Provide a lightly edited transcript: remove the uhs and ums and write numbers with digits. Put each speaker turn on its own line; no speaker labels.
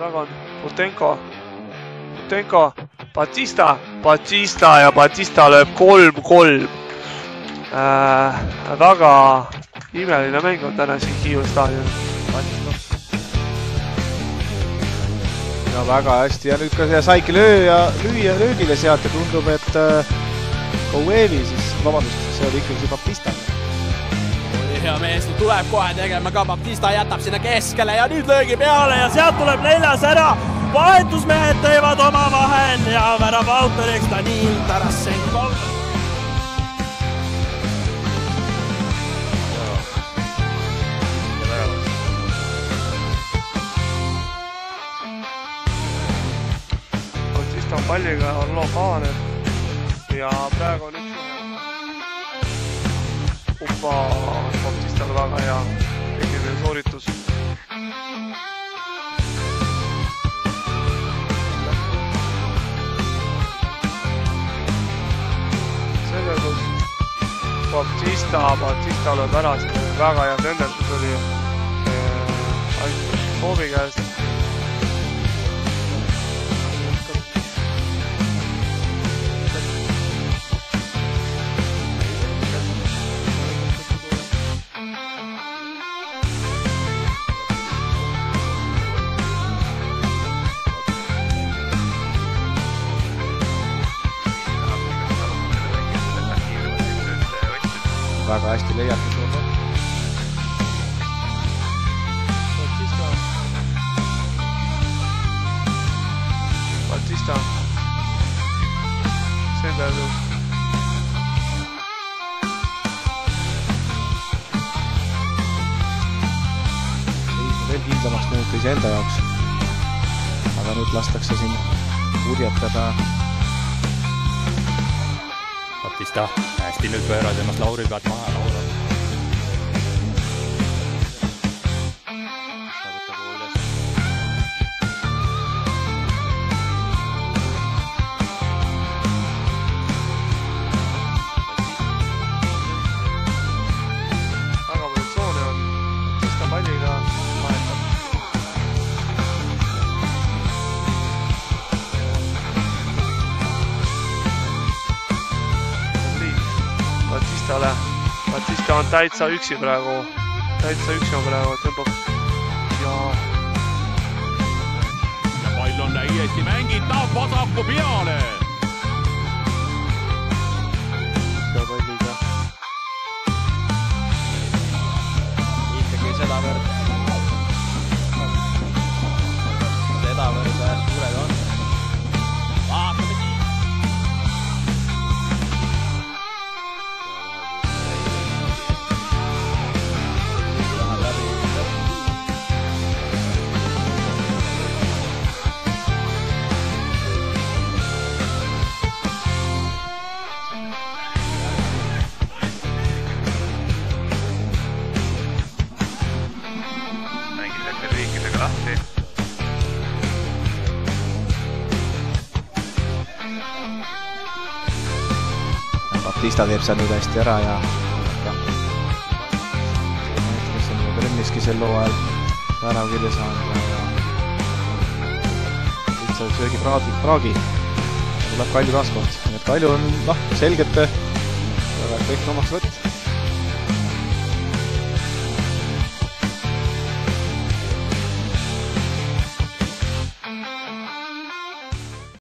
Dragon, Putenko, Batista ja Batista lööb 3-3. Väga imeline mäng on täna siin Hiiu staadion.
Ja väga hästi ja nüüd ka saigi löögile sealt ja tundub, et Kouevi siis, vabandust, see oli ikkagi Batista.
Hea mees tuleb kohe tegema ka, Batista jätab sinna keskele ja nüüd löögi peale ja sealt tuleb 4 ära. Vahetusmehed teevad oma vahel ja värab autoriks Danil Tarasenko.
Batista on palliga, on loo kavaneb ja praegu on Batistal väga hea tehniline sooritus. Senderdus Batista lööb ära, see väga hea senderdus oli Soovi käest.
Väga hästi leiatud olnud.
Batista. Senderdus.
Veel kindlamaks muuta iseenda jaoks. Aga nüüd lastakse siin urjetada.
Batista hästi nüüd pöörad ennast Lauri pealt maha.
Väga palju tsoone on. Batista palliga vahetab. Batista on täitsa üksi praegu, tõmbab ja
pall on täiesti mängitav vasaku peale.
Palliga. Ikkagi sedavõrd suured on.
Vaatame siin.
lahti.
Batista teeb seal nüüd hästi ära ja kes on Trenniski sel loo ajal värav kirja saanud ja lihtsalt söögi praagi. Tuleb Kalju taaskord. Kalju on selgelt kõik omaks võtt.